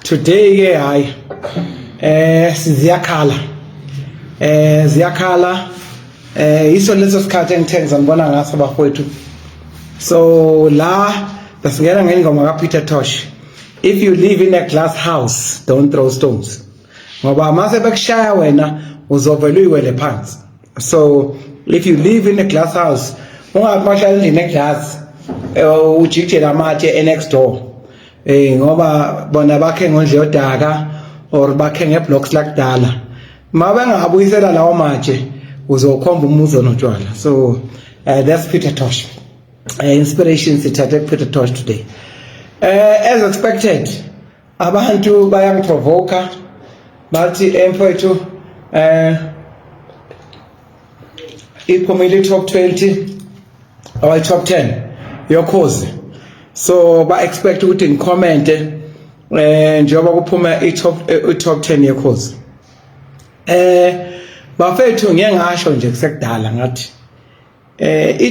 Today ziyakhala iso leso sikhathi engithenga ngibona ngaso bafowethu. So la basingena ngengoma kaPeter Tosh. If you live in a glass house, don't throw stones. Ngoba mase bekushaya wena uzovela uyiwele phansi. So if you live in a glass house, ungahlala in a glass ujikijela amatshe next door. Ngoba bona bakhe ngondle yodaka or bakhe ngeblocks lakudala. Mabengabuyisela lawo matshe uzokhomba umuzo notshwala. So that's Peter Tosh. Inspiration sithathe Peter Tosh today. As expected, abantu bayangiprovoka bathi mfowethu iphumile top 20 or top 10 yokhozi. So ba expect ukuthi ngicommente njengoba kuphuma top 10 yokhozi. Bafethu ngeke ngasho nje kusekudala ngathi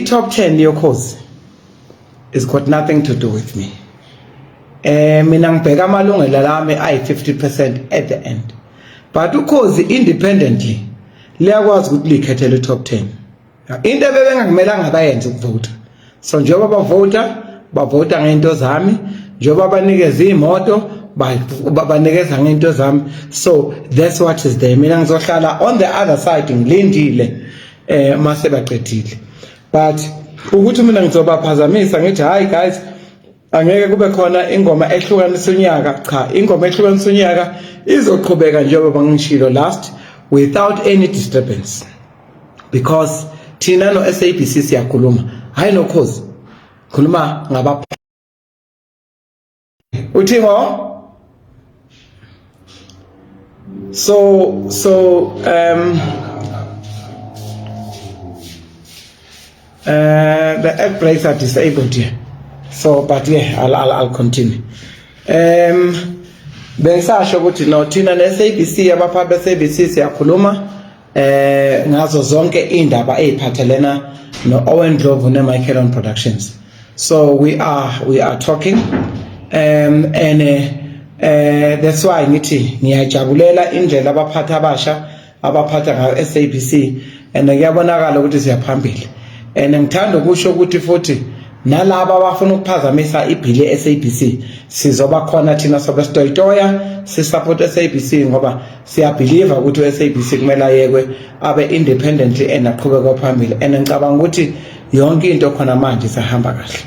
top 10 yokhozi is got nothing to do with me. Mina ngibheka amalungelo lami ayi 50% at the end. But ukhozi independently liyakwazi ukuthi likhethele top 10. Into ebengakumelanga bayenze ukuvota. So njengoba bavota ngento zami, njengoba banikeza imoto banikeza ngento zami. So that's what is there. Mina ngizohlala on the other side ngilindile mase baqedile. But ukuthi mina ngizobaphazamisa ngithi hi guys angeke kube khona ingoma ehlukanisa unyaka. Cha, ingoma ehlukanisa unyaka izoqhubeka njengoba bangishilo last without any disturbance, because thina no SABC siyakhuluma hayi no cause khuluma ngaba uthingo. So the app plays are disabled here. So but yeah, I'll continue. Bengisasho ukuthi no thina neSABC abaphathi beSABC siyakhuluma ngazo zonke indaba eziphathelena no Owen Ndlovu ne Michael Productions. So we are talking and that's why ngithi ngiyajabulela indlela abaphathi abasha abaphatha ngayo SABC and kuyabonakala ukuthi siyaphambili. And ngithanda ukusho ukuthi futhi nalabo abafuna ukuphazamisa ibhili eSABC sizoba khona thina sobe sitoyitoya si support SABC ngoba siyabelieve ukuthi uSABC kumele ayekwe abe independently and aqhubeke phambili. And ngicabanga ukuthi yonke into khona manje sahamba kahle.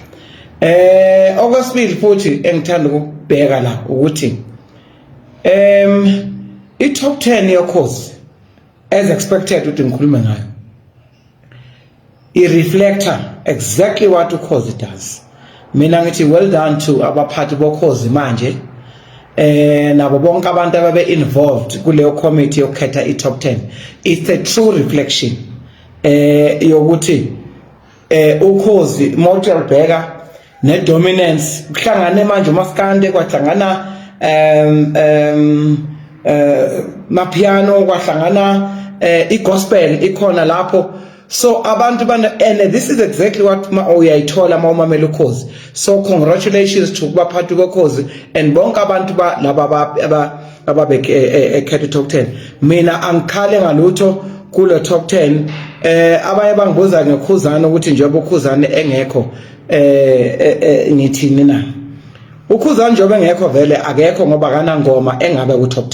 Okwesibili futhi engithanda ukubheka la ukuthi i-top 10 yokhozi as expected ukuthi ngikhulume ngayo i-reflector exactly what ukhozi does. Mina ngithi well done to abaphathi bokhozi manje nabo bonke abantu ababe involved kuleyo committee yokhetha i-top 10. It's a true reflection yokuthi ukhozi Motel Bheka ne dominance kuhlangane manje uMaskande kwahlangana mapiano kwahlangana igospel ikhona lapho. So abantu and this is exactly what uyayithola mawumamela ukhozi. So congratulations to kubaphathi bokhozi and bonke abantu laba ababekhetha top 10. Mina angikhale ngalutho kulo top 10. Abanye bangibuza ngekhuzana ukuthi njengoba ukhuzane engekho ngithini na. Ukhuzana njengoba engekho vele akekho ngoba kana ngoma engabe ku top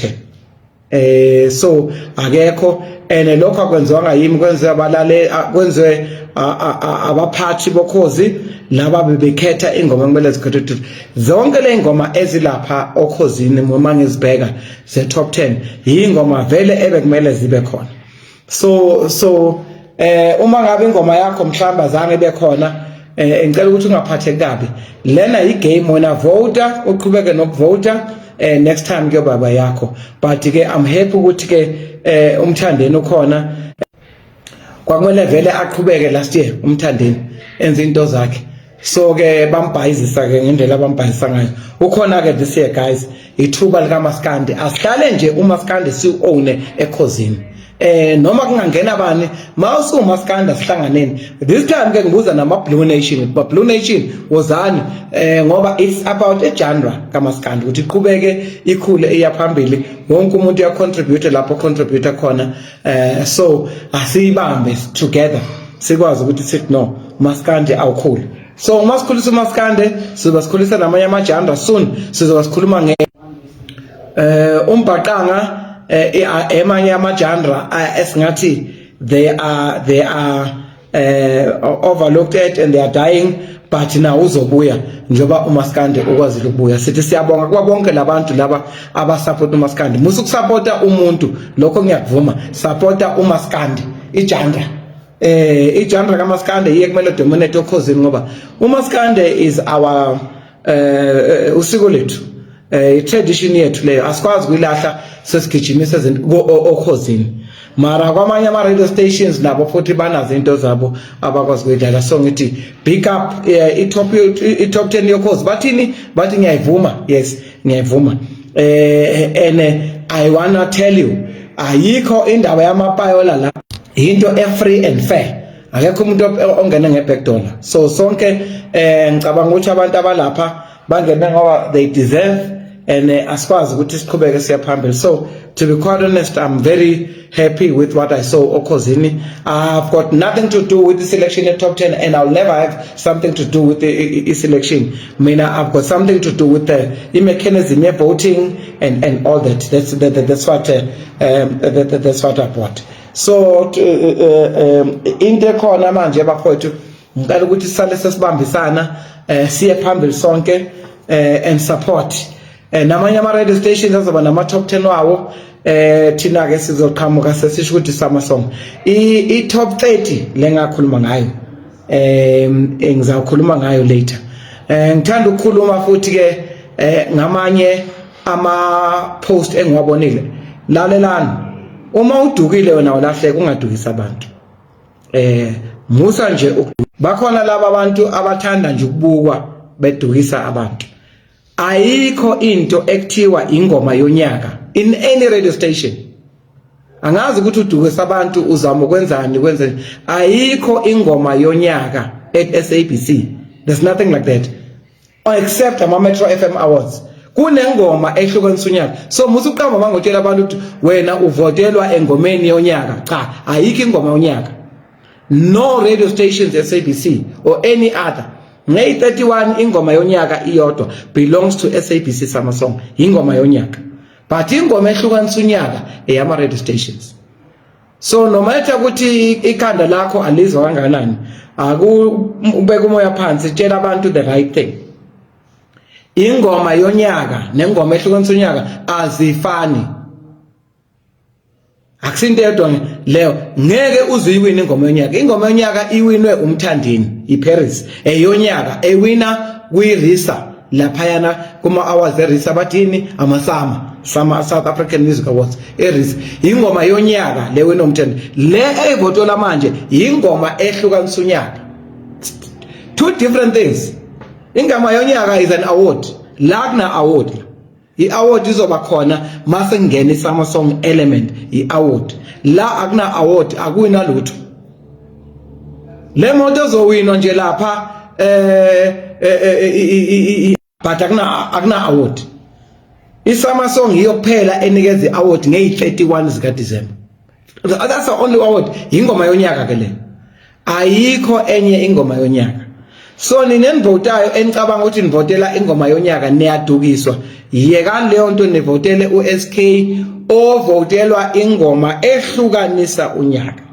10. So akekho and lokho akwenziwa yimi kwenziwa abalale kwenziwe abaphathi bokhozi laba bebekhetha ingoma kumele zikhethwe. Zonke le ngoma ezilapha okhozini uma ngizibheka ze top 10 ingoma vele ebekumele zibe khona. So uma ngabe ingoma yakho mhlamba zange bekhona ngicela ukuthi ungaphatheki kabi. Lena igame wena voter uqhubeke nokuvota next time ke baba yakho. But ke I'm happy ukuthi ke umthandeni ukhona kwakumele vele aqhubeke last year umthandeni enza into zakhe. So ke bambhayizisa ke ngendlela bambhayisa ngayo. Ukhona ke this year guys ithuba lika Maskandi asihlale nje uMaskandi si own ekhosini. noma kungangena bani mawusu maskanda sihlanganeni this time ke ngibuza nama Blue Nation Blue Nation wozani ngoba it's about a genre kamaskanda ukuthi iqhubeke ikhule iyaphambili wonke umuntu uya contribute lapho contribute khona so asibambe together sikwazi ukuthi sithi no maskande awukhulu so masikhulisa umaskande sizosikhulisa namanye amajanda soon sizosikhuluma nge umbhaqanga emanye amajandra esingathi they are overlooked at and they are dying but now uzobuya njoba umaskande ukwazile ukubuya sithi siyabonga kuba bonke labantu laba abasupport umaskande musu kusupporta umuntu lokho ngiyakuvuma supporta umaskande ijandra ijandra kamaskande yiye kumele dominate okhosini ngoba umaskande is our usiko lethu tradition yethu leyo asikwazi kuyilahla sesigijimisa izinto okhosini mara kwamanye ama radio stations nabo futhi banazo into zabo abakwazi kuyidlala so ngithi big up i-top 10 yokhozi bathi ngiyayivuma yes ngiyayivuma and I wanna tell you ayikho indaba yamapayola la into free and fair akekho umuntu ongena ngeback door so sonke ngicabanga ukuthi abantu abalapha bangena ngoba they deserve and asikwazi ukuthi siqhubeke siyaphambili so to be quite honest I'm very happy with what I saw okhosini I've got nothing to do with the selection at top 10 and I'll never have something to do with the selection mina I've got something to do with the mechanism of voting and all that that's what I bought so into khona manje bafowethu ngicela ukuthi sisale sesibambisana siye phambili sonke and support namanye ama radio stations azoba nama top 10 wawo thina ke sizoqhamuka sesisho ukuthi sama song I top 30 lengakhuluma ngayo ngizakhuluma ngayo later ngithanda ukukhuluma futhi ke ngamanye ama post engiwabonile lalelana uma udukile wena ulahleka ungadukisa abantu musa nje bakhona laba abantu abathanda nje ukubukwa bedukisa abantu ayikho into ekuthiwa ingoma yonyaka in any radio station angazi ukuthi udukisa abantu uzama ukwenzani ayikho ingoma yonyaka at SABC there's nothing like that except ama Metro FM Awards kunengoma ehlukanisa unyaka so musu uqamba mangotshela abantu ukuthi wena uvotelwa engomeni yonyaka cha ayikho ingoma yonyaka no radio stations at SABC or any other May 31 ingoma yonyaka iyodwa belongs to SABC Summer Song ingoma yonyaka but ingoma ehlukanisa unyaka eyama radio stations so no matter ukuthi ikhanda lakho alizwa kanganani akubeka umoya phansi tshela abantu the right thing ingoma yonyaka nengoma ehlukanisa unyaka azifani akusinto yedwa leyo ngeke uziyiwina ingoma yonyaka iwinwe umthandini iParis eyonyaka ewina kuyiRISA laphayana kuma awards eRISA bathini amasama South African Music Awards eRISA ingoma yonyaka lewina umthandini le evotola manje ingoma ehlukanisa unyaka two different things ingoma yonyaka is an award lagna award I-award izoba khona mase ngene Summer Song element I-award la akuna award akuwina lutho le moto zowinwa nje lapha but akuna award I-Summer Song iyokuphela enikeza i-award ngeyi-31 zika December that's the only award ingoma yonyaka ke le ayikho enye ingoma yonyaka so ninenvotayo enicabanga ukuthi nivotela ingoma yonyaka niyadukiswa yekani leyo nto nivotele uSK ovotelwa ingoma ehlukanisa unyaka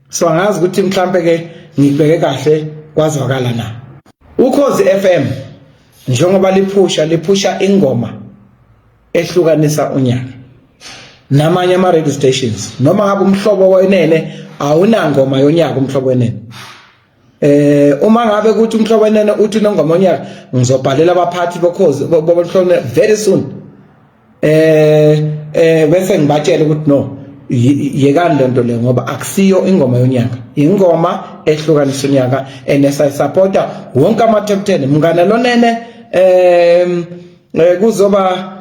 so angazi ukuthi mhlambe ke ngibheke kahle kwazwakala na Ukhozi FM njengoba liphusha ingoma ehlukanisa unyaka namanye ama radio stations noma ngabe umhlobo wenene awunangoma yonyaka umhlobo wenene uma ngabe ukuthi umhlobo wenene uthi nongoma yonyaka ngizobhalela abaphathi bokhozi bobuhlone very soon bese ngibatshela ukuthi no yekani lento le ngoba akusiyo ingoma yonyaka ingoma ehlukanisa unyaka and sayisupporta wonke ama top 10 mngana lonene kuzoba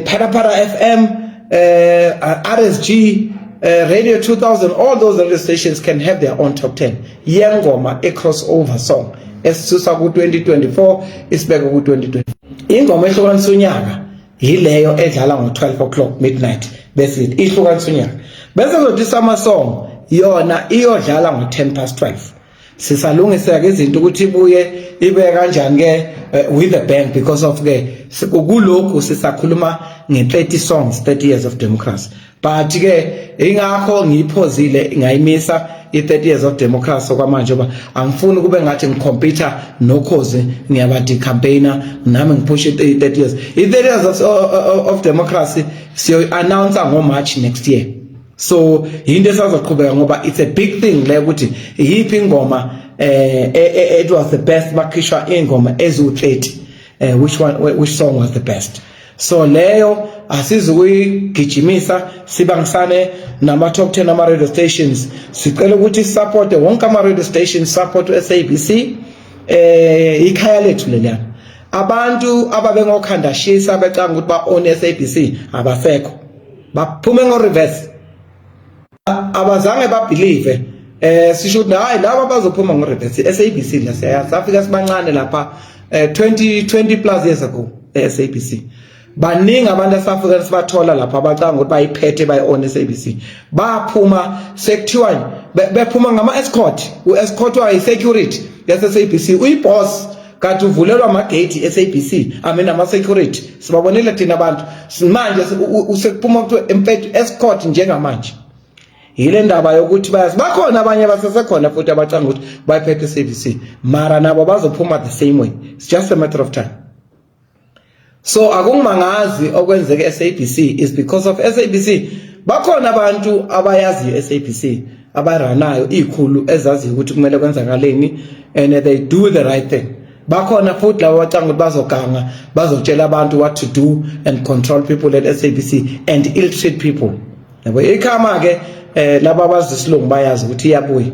Parapara FM RSG, Radio 2000, all those radio stations can have their own top 10. Yengoma, a crossover song. Esisusa ku 2024, isibeka ku 2020. Ingoma ehlukanisa unyaka yileyo edlala ngo 12 o'clock midnight. Bese ihlukanisa unyaka. Bese kuthi summer song yona iyodlala ngo 12:10. Sisalungisa ke izinto ukuthi ibuye ibe kanjani ke with the band because of ke kulokhu sisakhuluma nge 30 songs 30 years of democracy. But ke ingakho ngiyiphozile ngayimisa i 30 years of democracy okwamanje ngoba angifuni kube ngathi ngikompete noKhozi ngiyabadi campaigner nami ngiphushe i 30 years. I 30 years of democracy siyo announce ngo March next year. So into esazoqhubeka ngoba it's a big thing le ukuthi yipi ingoma it was the best makhishwa ingoma ezu30 which song was the best. So leyo asizukuyigijimisa sibangisane nama top 10 ama radio stations sicela ukuthi support wonke ama radio stations support SABC ikhaya lethu lelana. Abantu ababengokhanda shisa becanga ukuthi ba own SABC abasekho baphume ngo reverse abazange babelieve sisho hayi laba bazophuma ngo reverse SABC la siyafika sibancane lapha 20 plus years ago SABC baningi abantu asafika sibathola lapha abacanga ukuthi bayiphethe bayi-own SABC baphuma sekuthiwa bephuma ngama-escort u-escort wayi-security yase-SABC uyiboss kanti uvulelwa amagate SABC ama-security sibabonile thina abantu manje usekuphuma kuthiwa empethu escort njengamanje. Yile ndaba yokuthi bakhona abanye basesekhona futhi abacanga ukuthi bayiphethe SABC mara nabo bazophuma the same way. It's just a matter of time. So akungimangazi okwenzeke SABC is because of SABC. Bakhona abantu abayazi SABC abaranayo ikhulu ezazi ukuthi kumele kwenzakaleni and they do the right thing. Bakhona futhi labo bacanga ukuthi bazoganga bazotshela abantu what to do and control people at SABC and ill treat people. Yabo ikhama ke laba abazisilungu bayazi ukuthi iyabuya.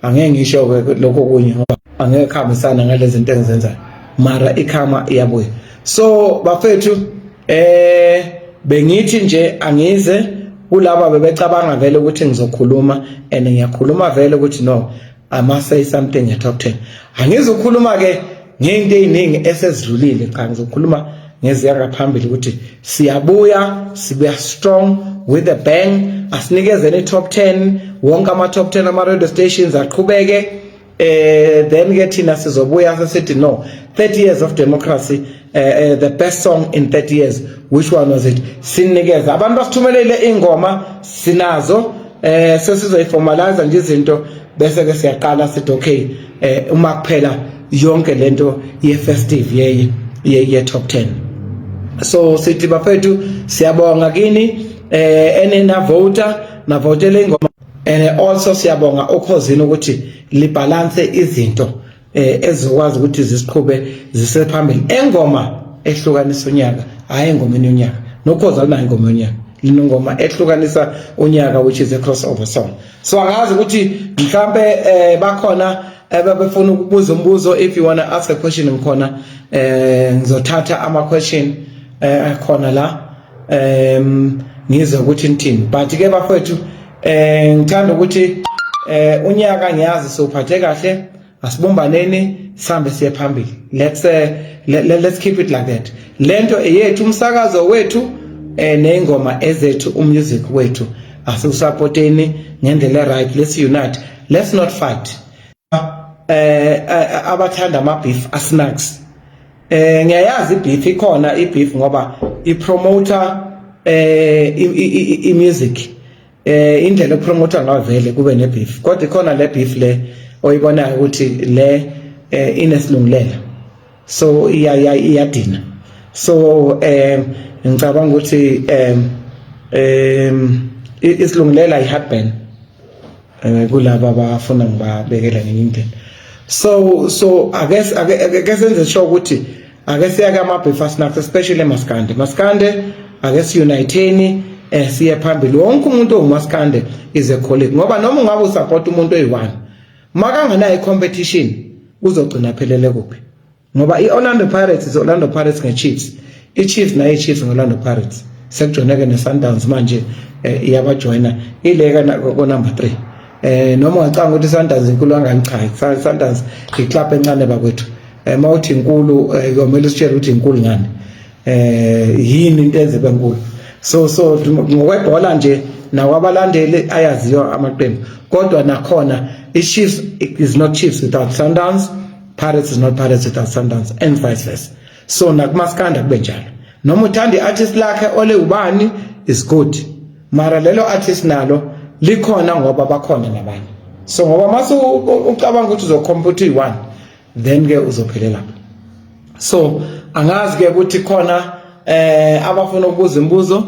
Angeke ngisho lokho kunye ngoba angeke khambisana ngalezi zinto engizenzayo mara ikhama iyabuya. So bafethu bengithi nje angize kulaba bebecabanga vele ukuthi ngizokhuluma and ngiyakhuluma vele ukuthi no I must say something at top 10. Angizokhuluma ke ngento eziningi esezidlulile cha ngizokhuluma ngeziya ngaphambili ukuthi siyabuya sibe strong with a bang asinikezene top 10 wonke ama top 10 ama radio stations aqhubeke then ke thina sizobuya sesithi no 30 years of democracy the best song in 30 years which one was it sinikeza abantu basithumelele ingoma sinazo sesizoyiformalize nje izinto bese ke siyaqala sithi okay uma kuphela yonke lento ye festive ye top 10. So sithi bafethu siyabonga kini enena voter na votele ingoma and also siyabonga uKhosini ukuthi libalance izinto ezokwazi ukuthi zisiqhube zisephambili. Engoma ehlukanisa unyaka hayi engomeni yonyaka noKhozi alinayo ingoma yonyaka linongoma ehlukanisa unyaka which is a crossover song. So angazi ukuthi mhlambe bakhona befuna ukubuza umbuzo. If you want to ask a question ngikhona ngizothatha ama question khona la ngizwe ukuthi nithini but ke bafethu ngithanda ukuthi unyaka ngiyazi sophathe kahle asibombaneni sambe siye phambili. Let's keep it like that. Lento eyethu umsakazo wethu neingoma ezethu umusic wethu asusupporteni ngendlela right. Let's unite, let's not fight. Abathanda ama beef asnacks ngiyayazi beef ikhona beef ngoba ipromoter music indlela opromoter ngayo vele kube ne beef kodwa ikhona le beef le oyibonayo ukuthi le inesilungulela so iyadina. So ngicabanga ukuthi isilungulela iheartburn kulabo abafuna ngibabekela ngenye indlela. So I guess enze sure ukuthi I guess yaka ama beef snacks especially Maskande I guess uniteni siye phambili. Wonke umuntu oMaskande is a colleague ngoba noma ungabe usupport umuntu oyi1 makanganayo icompetition uzogcina phelele kuphi ngoba iOrlando Pirates is Orlando Pirates ngeChiefs, iChiefs nayo iChiefs ngOrlando Pirates. sekujoneke neSundowns manje iyabajoyina ileka ko number 3 noma ungacanga ukuthi iSundowns inkulu kangani cha iSundowns iclub encane bakwethu mawuthi inkulu kuyomela usitshele ukuthi inkulu ngani yini into enze benkulu so ngokwebhola nje nawabalandeli ayaziyo amaqembu kodwa nakhona iChiefs is not Chiefs without Sundowns, Pirates is not Pirates without Sundowns, and vice versa. So nakumaskanda kube njalo noma uthanda iartist lakhe ole ubani is good mara lelo artist nalo likhona ngoba bakhona nabanye so ngoba mase ucabanga ukuthi uzocompete u1 then ke uzophelela so angazi ke ukuthi khona abafuna ukubuza imibuzo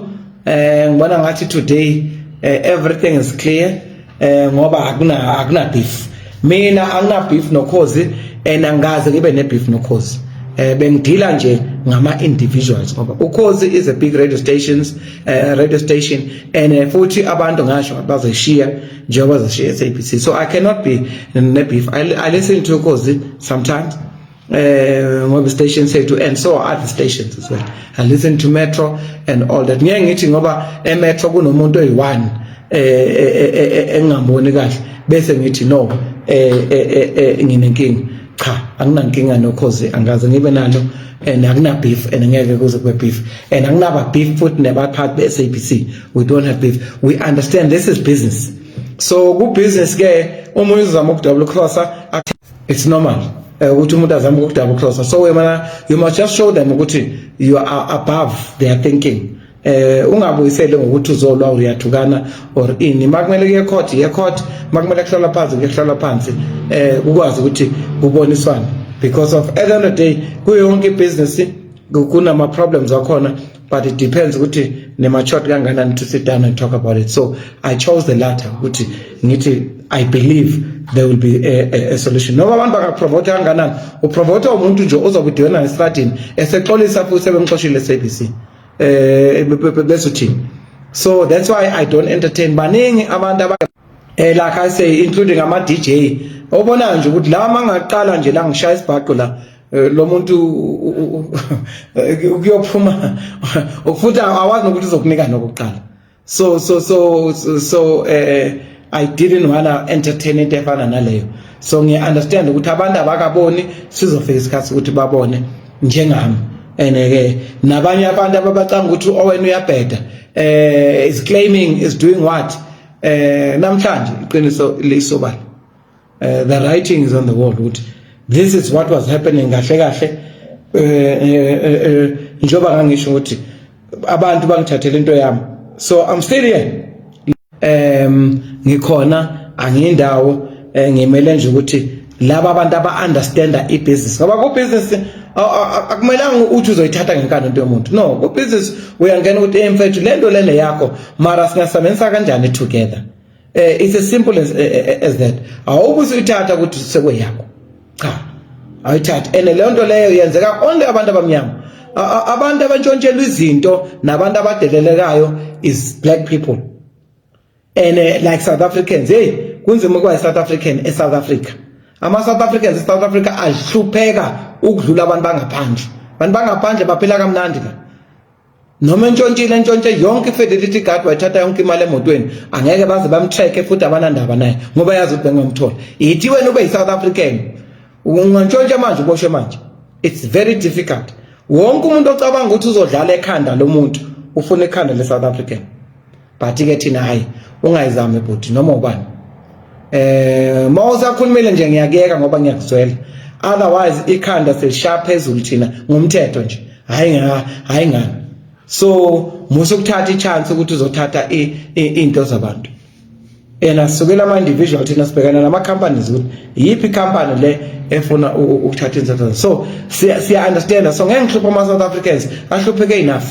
ngibona ngathi today everything is clear ngoba akuna beef mina angina beef noKhozi angaze ngibe ne beef noKhozi bengidila nje ngama individuals ngoba uKhozi is a big radio station and futhi abantu ngasho bazoshiya njengoba bazoshiya SABC so I cannot be ne beef I listen to uKhozi sometimes ngoba station sethu and so are other stations as well I listen to Metro and all that ngeke ngithi ngoba eMetro kunomuntu oyi1 engamboni kahle bese ngithi no nginenkinga cha anginankinga noKhozi angaze ngibe nalo and akuna beef and ngeke kuze kube beef and akunaba beef futhi nebaphathi beSABC we don't have beef we understand this is business so ku business ke uma uzama ukudouble crosser it's normal ukuthi umuntu azama ukudouble crosser so you must just show them ukuthi you are above their thinking ungabuyisele ngokuthi uzolwa uyathukana or ini makumele ke court makumele kuhlala phansi ukwazi ukuthi kuboniswane because of at the end of the day kuyonke business kunama problems akhona but it depends ukuthi ne mature kanganani to sit down and talk about it so I chose the latter ukuthi ngithi I believe there will be a solution noma abantu bangapromote kanganani upromote umuntu nje ozobudiwena estradini esexolisa futhi sebemxoshile SABC so that's why I don't entertain baningi abantu like I say including ama DJ obona nje ukuthi la mangaqala nje la ngishaya isibhaqo la lo muntu ukuyophuma ukufuthi awazi ukuthi uzokunika nokuqala so I didn't wanna entertain into efana naleyo so ngiya understand ukuthi abantu abakaboni sizofika isikhathi ukuthi babone njengami eneke nabanye abantu ababacanga ukuthi owena uyabheda is claiming is doing what namhlanje iqiniso lisobala the writing is on the wall ukuthi this is what was happening kahle njoba ngangisho ukuthi abantu bangithathela into yami so I'm still here ngikhona angiyindawo ngimele nje ukuthi laba abantu aba-understanda i-business ngoba ku-business akumelanga uthi uzoyithatha ngenkani into yomuntu no ku-business uyangena ukuthi mfethu le nto lena yakho mara singasebenzisa kanjani together it's as simple as that awube usuyithatha ukuthi sekuyakho cha awuyithatha and leyo nto leyo yenzeka only abantu abamnyama abantu abantshontshelwa izinto nabantu abadelelekayo is black people and like South Africans kunzima ukuba South African eSouth Africa ama-South Africans eSouth Africa ahlupheka ukudlula abantu bangaphandle baphila kamnandi ka noma entshontshe yonke i-fidelity guard wayithatha yonke imali emotweni angeke baze bamtrack futhi abanandaba naye ngoba yazi ukuthi bengomthola yithi wena ube yi-South African ungantshontshe manje uboshwe manje it's very difficult wonke umuntu ocabanga ukuthi uzodlala ekhanda lomuntu ufuna ekhanda le-South African but ke thina hayi ungayizami ebhuti noma ubani mawusakhulumile nje ngiyakeka ngoba ngiyakuzwela otherwise ikhanda selisha phezulu thina ngumthetho nje hayi ngani so musukuthatha ichance ukuthi uzothatha into zabantu sukela ama individual thina sibhekana nama companies ukuthi yipi company le efuna ukuthatha inzathu so siya understand so ngeke ngihlupha ama South Africans ahlupheke enough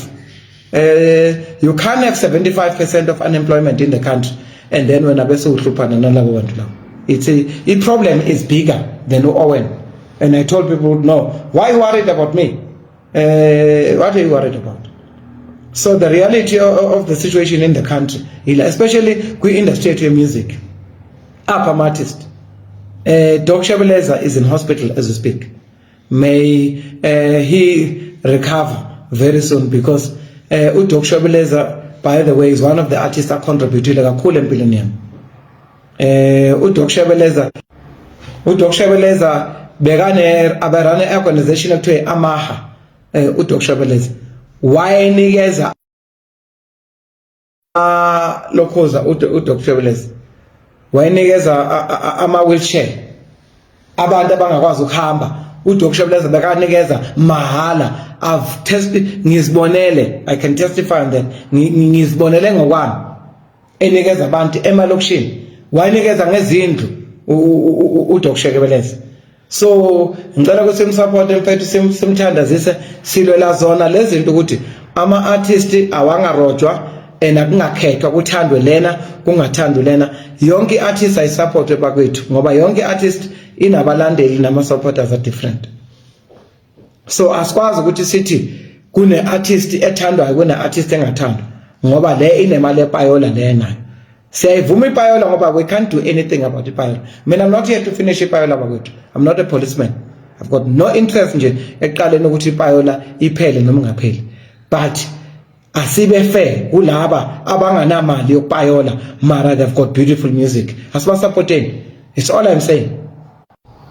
you can't have 75% of unemployment in the country and then when abese uhluphana nalabo bantu labo the problem is bigger than Owen and I told people no why you worried about me what are you worried about so the reality of the situation in the country especially kwi industry of music upper artist Doc Shabeleza is in hospital as we speak may he recover very soon because uDoc Shebeleza, by the way, is one of the artists that contributed kakhulu empilweni yami. uDoc Shebeleza bekane aberane organization ekuthiwa Amaha. uDoc Shebeleza wayenikeza lokhoza uDoc Shebeleza wayenikeza ama wheelchair abantu abangakwazi ukuhamba. uDoc Shebeleza bekanikeza mahala. I've tested ngizibonele, I can testify on that. Ngizibonele ngokwami enikeza abantu emalokishini, wayenikeza ngezindlu uDoc Shebeleza. So ngicela ukuthi simsupport mfethu, simthandazise, silwela zona lezi zinto ukuthi ama artists awangarojwa akungakhethwa kuthandwe lena kungathandwe lena. Yonke artist ayisupport bakwethu ngoba yonke artist inabalandeli nama supporters are different. So asikwazi ukuthi sithi kune artist ethandwayo kune artist engathandwa ngoba le inemali ePayola le nayo. Siyayivuma iPayola ngoba we can't do anything about iPayola. Mina I'm not here to finish iPayola bakwethu. I'm not a policeman. I've got no interest nje eqaleni ukuthi iPayola iphele noma ingapheli. But asibe fair kulaba abanganamali yokuPayola mara they've got beautiful music. Asibasupporteni. It's all I'm saying.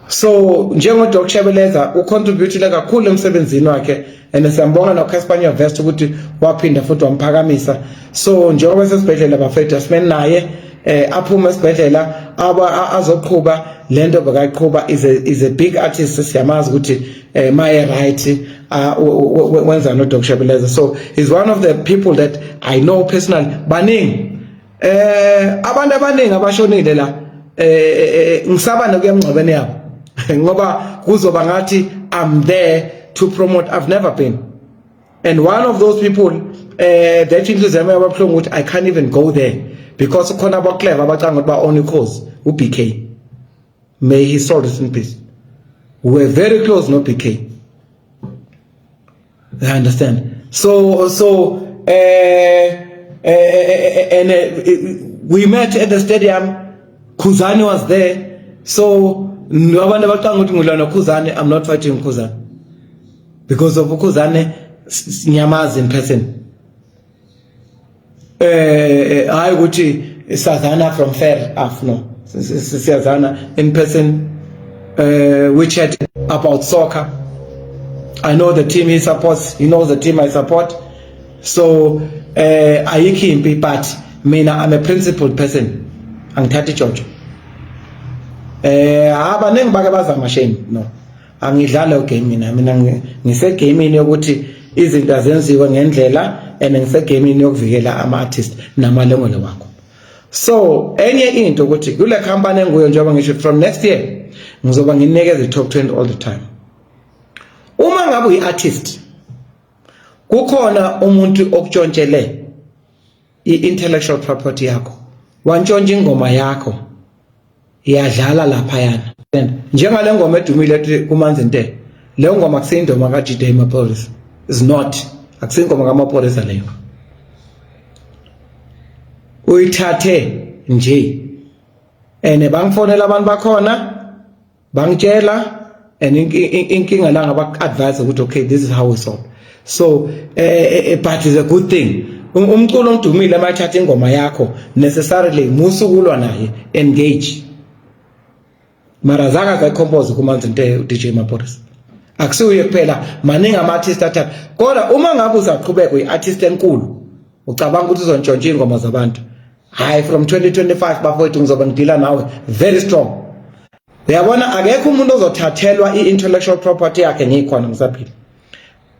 So njengoDoc Shebeleza ucontribute kakhulu emsebenzini wakhe and siyambonga noCasper Nyovest ukuthi waphinda futhi wamphakamisa. So njengoba sesibhedlela bafethu asimene naye aphume esibhedlela azoqhubha lento bekayiqhubha is a big artist siyamazi ukuthi maye right wenza noDoc Shebeleza. So he's one of the people that I know personally. Baningi abantu abaningi abashonile la ngisaba nokuyamngcwabeni yabo ngoba kuzoba ngathi I'm there to promote. I've never been, and one of those people that inhliziyami yababuhlungu ukuthi I can't even go there because ukhona abaclever abacanga ukuthi ba only cause uBK, may his soul rest in peace. We were very close, no BK. I understand. So and we met at the stadium. Khuzani was there. So abantu abacanga ukuthi ngilana Khuzani, I'm not fighting Khuzani because of Khuzani nyamazi in person. I ukuthi Sazana from Fair Af no Sazana in person. We chat about soccer. I know the team he supports, he knows the team I support. So ayikimpi, but mina I'm a principled person. Angithathi George. Abaningi bake bazama shame no. Angidlala game mina ngise game yokuthi izinto azenziwe ngendlela and ngise game yokuvikela ama artist namalungelo wakho. So enye into ukuthi kule company enguyo njengoba ngisho from next year ngizoba nginikeza i-top 20 all the time. Uma ngabe uyi-artist kukhona umuntu okutshontshele i-intellectual property yakho, wantshontsha ingoma yakho iyadlala lapha yana. Njengale ngoma edumile ethi kuManzintele, leyo ngoma akusiyindoma kaJD Maphorisa, is not, akusiyingoma kaMaphorisa leyo. Uyithathe nje ene bangifonela abantu bakhona bangitshela and inkinga la ngaba-advise ukuthi okay, this is how we solve. So but it's a good thing. Umculo omdumile amathatha ingoma yakho necessarily musukulwa naye, engage. Mara zaka zayicompose kuManzintele uDJ Maphorisa. Akusuye kuphela maningi ama-artist athatha. Kodwa uma ngabe uzaqhubeka uyi-artist enkulu ucabanga ukuthi uzontshontsha ingoma zabantu, hayi from 2025 bafowethu ngizoba ngidila nawe very strong. Uyabona akekho umuntu ozothathelwa i-intellectual property yakhe ngikhona ngisaphila.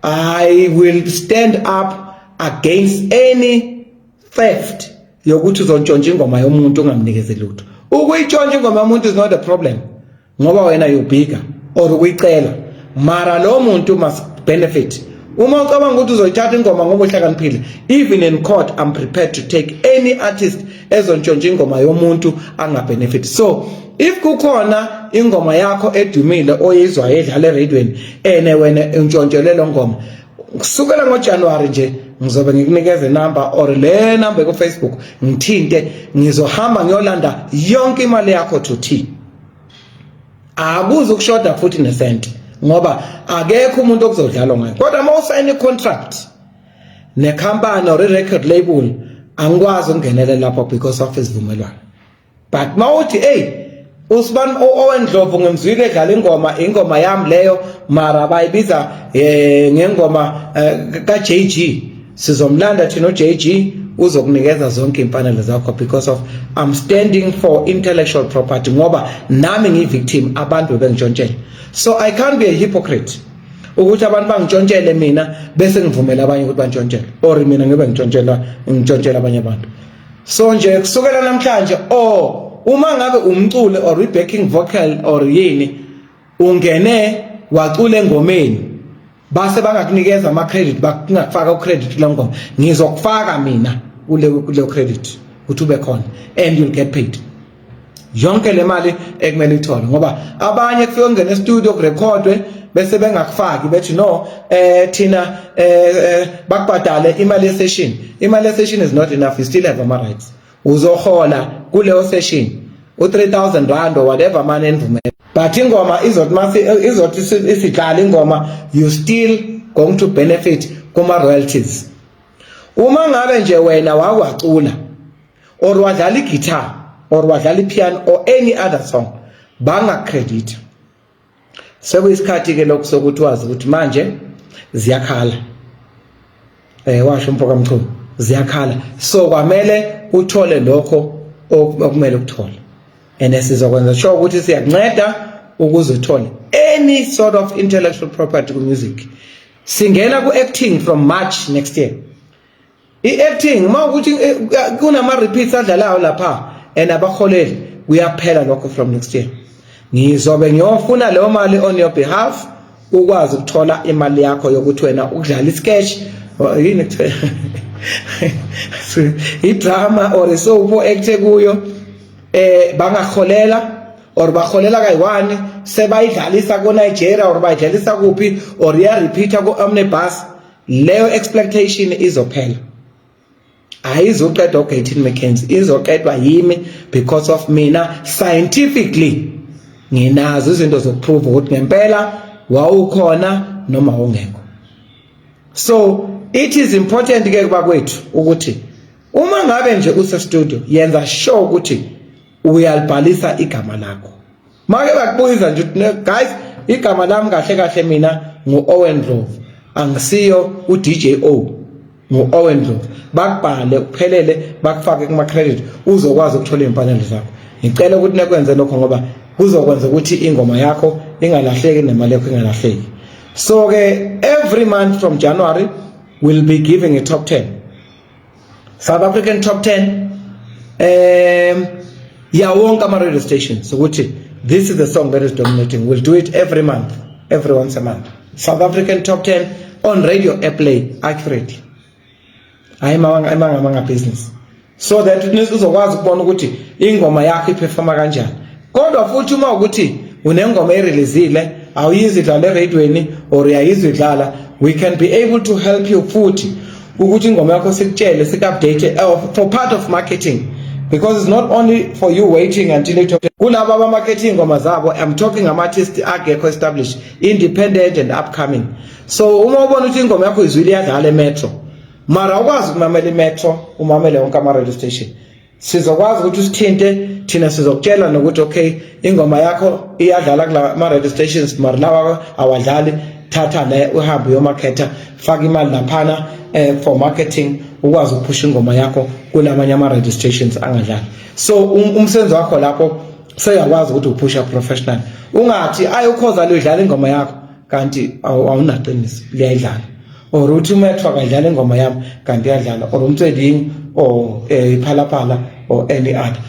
I will stand up against any theft yokuthi uzontshontsha ingoma yomuntu ungamnikezeli lutho. Ukuyitshontsha ingoma yomuntu is not a problem ngoba wena you bigger or ukuyicela, mara lo muntu must benefit. Uma ucabanga ukuthi uzoyithatha ingoma ngoba uhlakaniphile, even in court I'm prepared to take any artist ezontshontsha ingoma yomuntu angabenefit. So if kukhona ingoma yakho edumile oyizwa edlala eradioweni ene wena untshontshelwe lo ngoma, kusukela ngoJanuary nje ngizobe ngikunikeza inamba or le number ku Facebook, ngithinte ngizohamba ngiyolanda yonke imali yakho to T. Akuze ukushoda futhi nesenti ngoba akekho umuntu okuzodlala ngayo. Kodwa uma usayina icontract nekhampani or record label angikwazi ukungenela lapho because of isivumelwano. But mawuthi usibani owendlovu ngemzwile edlala ingoma yami leyo mara bayibiza ngengoma ka JG sizomlanda thina JG uzokunikeza zonke imfanelo zakho because of I'm standing for intellectual property ngoba nami ngivictim abantu bengijontshela. So I can't be a hypocrite ukuthi abantu bangijontshele mina bese ngivumela abanye ukuthi bangijontshele or mina ngibe ngijontshela abanye abantu. So nje kusukela namhlanje uma ngabe umculi or backing vocal or yini ungene wacula engomeni base bangakunikeza ama credit bakungafaka u credit kule ngoma ngizokufaka mina kule credit ukuthi ube khona and you'll get paid yonke le mali ekumele ithole ngoba abanye kufika ngene studio kurecordwe bese bengakufaki bethi no thina bakubhadale imali session is not enough, you still have ama rights uzohola kuleyo session u3000 rand or whatever money envumela but ingoma izothi isidlala ingoma you still going to benefit kuma royalties. Uma ngabe nje wena wawacula or wadlala guitar or wadlala piano or any other song banga credit sekuyisikhathi ke lokho sokuthi wazi ukuthi manje ziyakhala washo mphoka mchunu ziyakhala so kwamele uthole lokho okumele ukuthole and sizokwenza sure ukuthi siyakunceda ukuze uthole any sort of intellectual property ku music. Singena ku acting from March next year. I-acting mawukuthi kunama repeats adlalayo lapha and abaholeli kuyaphela lokho from next year. Ngizobe ngiyofuna leyo mali on your behalf ukwazi ukuthola imali yakho yokuthi wena ukudlala isketch yini i-drama or soap acte kuyo bangaholela or baholela kayi-1 sebayidlalisa ko Nigeria or bayidlalisa kuphi or ya repeater ko Omnibus leyo exploitation izophela ayizoqedwa uGayton McKenzie izoqedwa yimi because of mina scientifically nginazo izinto zokuprove ukuthi ngempela wawukhona noma ungekho. So it is important ke kuba kwethu ukuthi uma ngabe nje use studio yenza sure ukuthi uyalibhalisa igama lakho. Make bakubuza nje guys igama lami kahle mina nguOwen Ndlovu angisiyo uDJ O nguOwen Ndlovu bakubhale kuphelele bakufake kuma credit uzokwazi ukuthola imfanelo zakho. Ngicela ukuthi nekwenze lokho ngoba kuzokwenza ukuthi ingoma yakho ingalahleki nemali yakho ingalahleki. So ke every month from January we'll be giving a top 10 South African top 10 wonke ama radio stations ukuthi this is the song that is dominating. We'll do it every month, every once a month. South African top 10 on radio airplay accurately. Ayimanga business. So that uzokwazi ukubona ukuthi ingoma yakho iperforma kanjani. Kodwa futhi uma ukuthi unengoma ereleasile awuyizidlala eradioweni or uyayizidlala, we can be able to help you futhi ukuthi ingoma yakho sikutshele sik-update for part of marketing. Because it's not only for you waiting until it kulaba aba marketing ngoma zabo. I'm talking artists agekho established, independent and upcoming. So uma ubona ukuthi ingoma yakho izwile yadlala emetro mara ukwazi ukumamela imetro umamele wonke ama radio station, sizokwazi ukuthi usithinte thina sizokutshela nokuthi okay ingoma yakho iyadlala kula ama radio stations mara lawa awadlali, thatha la uhambe uyomarketa faka imali laphana for marketing ukwazi ukuphusha ingoma yakho kulamanye ama radio stations angadlali. So umsebenzi wakho lapho seyakwazi ukuthi uphusha professional, ungathi ayokhoza lidlala ingoma yakho kanti awunaqiniso liyadlala or uthi umetro akadlala ingoma yami kanti iyadlala or umtseding or iphalaphala or any other.